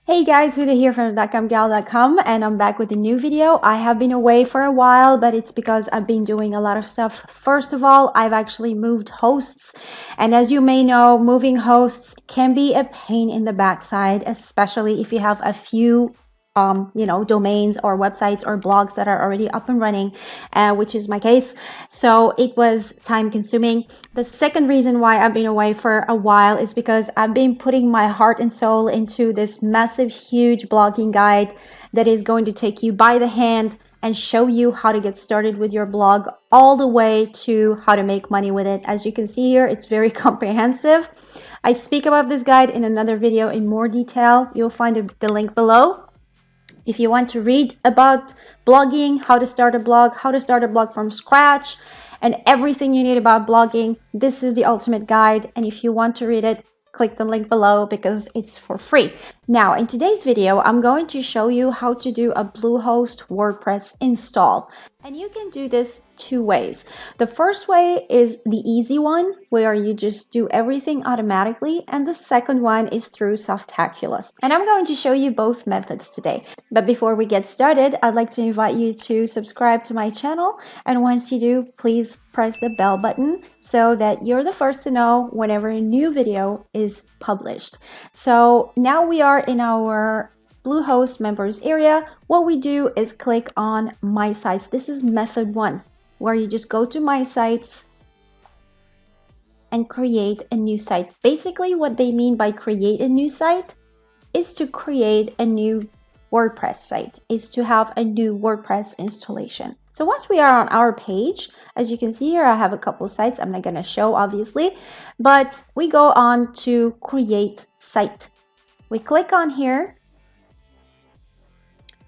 Hey guys, Vida here from .comgal.com and I'm back with a new video. I have been away for a while, but it's because I've been doing a lot of stuff. First of all, I've actually moved hosts. And as you may know, moving hosts can be a pain in the backside, especially if you have a few domains or websites or blogs that are already up and running, which is my case. So it was time consuming. The second reason why I've been away for a while is because I've been putting my heart and soul into this massive, huge blogging guide that is going to take you by the hand and show you how to get started with your blog all the way to how to make money with it. As you can see here, it's very comprehensive. I speak about this guide in another video in more detail. You'll find the link below. If you want to read about blogging, how to start a blog from scratch, and everything you need about blogging, this is the ultimate guide. And if you want to read it, click the link below because it's for free. Now, in today's video, I'm going to show you how to do a Bluehost WordPress install. And you can do this two ways. The first way is the easy one, where you just do everything automatically. And the second one is through Softaculous. And I'm going to show you both methods today. But before we get started, I'd like to invite you to subscribe to my channel. And once you do, please press the bell button so that you're the first to know whenever a new video is published. So now we are in our Bluehost members area. What we do is click on My Sites. This is method one, where you just go to My Sites and create a new site. Basically, what they mean by create a new site is to create a new WordPress site, is to have a new WordPress installation. So once we are on our page, as you can see here, I have a couple of sites. I'm not going to show, obviously, but we go on to create site. We click on here,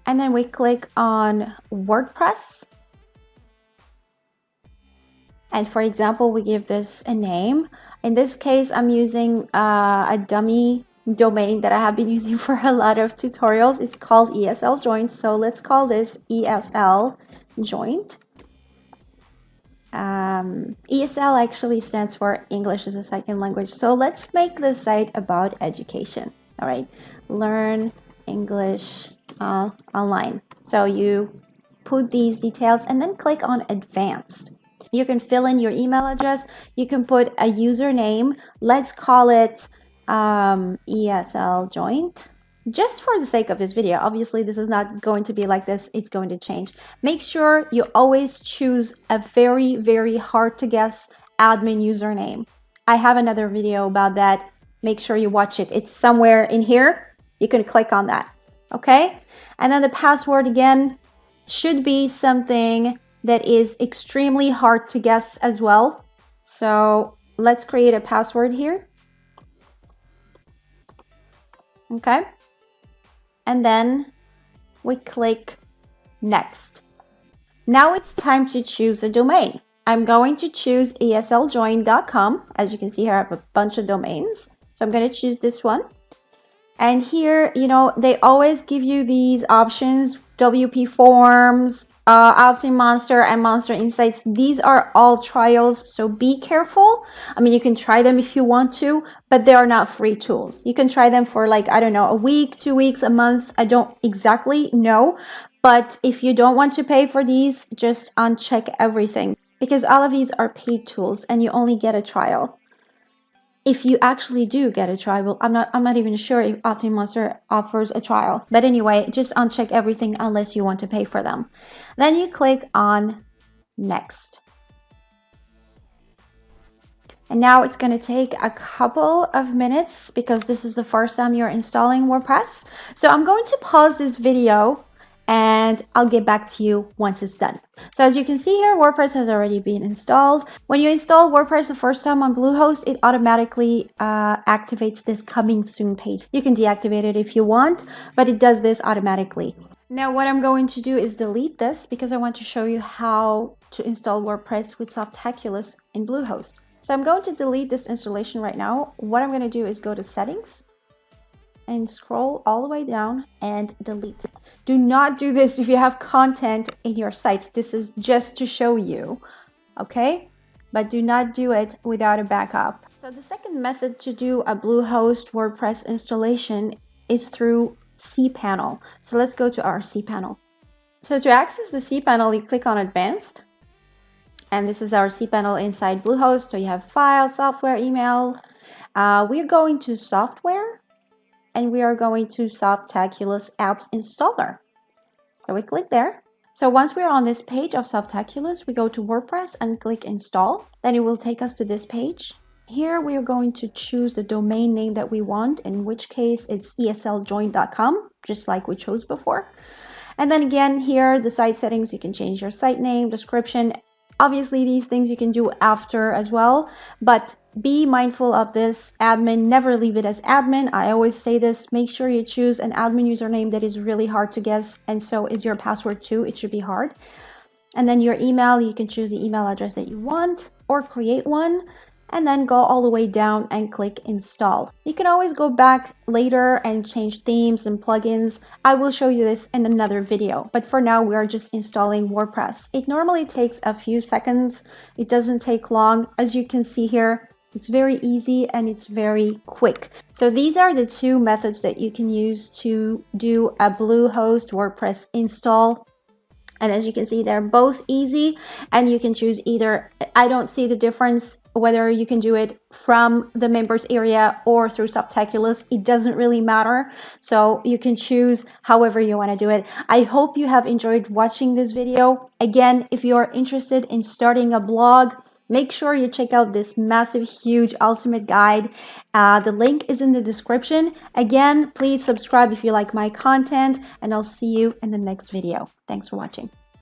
and then we click on WordPress. And for example, we give this a name. In this case, I'm using a dummy domain that I have been using for a lot of tutorials. It's called ESL Joint. So let's call this ESL Joint. ESL actually stands for English as a Second Language. So let's make the site about education. All right, learn English online. So you put these details and then click on Advanced. You can fill in your email address. You can put a username. Let's call it ESL Joint. Just for the sake of this video, obviously this is not going to be like this. It's going to change. Make sure you always choose a very, very hard to guess admin username. I have another video about that. Make sure you watch it. It's somewhere in here. You can click on that. Okay? And then the password again should be something that is extremely hard to guess as well. So let's create a password here. Okay. And then we click next. Now it's time to choose a domain. I'm going to choose esljoin.com. As you can see here, I have a bunch of domains. So I'm going to choose this one. And here, they always give you these options, WP Forms, Optin-Monster, and Monster Insights. These are all trials, so be careful. I mean, you can try them if you want to, but they are not free tools. You can try them for like, I don't know, a week, 2 weeks, a month. I don't exactly know. But if you don't want to pay for these, just uncheck everything, because all of these are paid tools and you only get a trial. If you actually do get a trial, I'm not even sure if Optin-Monster offers a trial. But anyway, just uncheck everything unless you want to pay for them. Then you click on Next. And now it's going to take a couple of minutes because this is the first time you're installing WordPress. So I'm going to pause this video and I'll get back to you once it's done. So as you can see here, WordPress has already been installed. When you install WordPress the first time on Bluehost, it automatically activates this coming soon page. You can deactivate it if you want, but it does this automatically. Now what I'm going to do is delete this because I want to show you how to install WordPress with Softaculous in Bluehost. So I'm going to delete this installation right now. What I'm going to do is go to Settings and scroll all the way down and delete it. Do not do this if you have content in your site. This is just to show you, okay? But do not do it without a backup. So the second method to do a Bluehost WordPress installation is through cPanel. So let's go to our cPanel. So to access the cPanel, you click on Advanced. And this is our cPanel inside Bluehost. So you have File, Software, Email. We're going to Software, and we are going to Softaculous Apps Installer. So we click there. So once we're on this page of Softaculous, we go to WordPress and click Install. Then it will take us to this page. Here we are going to choose the domain name that we want, in which case it's esljoin.com, just like we chose before. And then again, here, the site settings, you can change your site name, description. Obviously, these things you can do after as well, but be mindful of this. Admin, never leave it as admin. I always say this, make sure you choose an admin username that is really hard to guess, and so is your password too. It should be hard. And then your email, you can choose the email address that you want or create one, and then go all the way down and click Install. You can always go back later and change themes and plugins. I will show you this in another video, but for now we are just installing WordPress. It normally takes a few seconds. It doesn't take long. As you can see here, it's very easy and it's very quick. So these are the two methods that you can use to do a Bluehost WordPress install. And as you can see, they're both easy, and you can choose either. I don't see the difference whether you can do it from the members area or through Softaculous. It doesn't really matter. So you can choose however you want to do it. I hope you have enjoyed watching this video. Again, if you are interested in starting a blog, make sure you check out this massive, huge ultimate guide. The link is in the description. Again, please subscribe if you like my content, and I'll see you in the next video. Thanks for watching.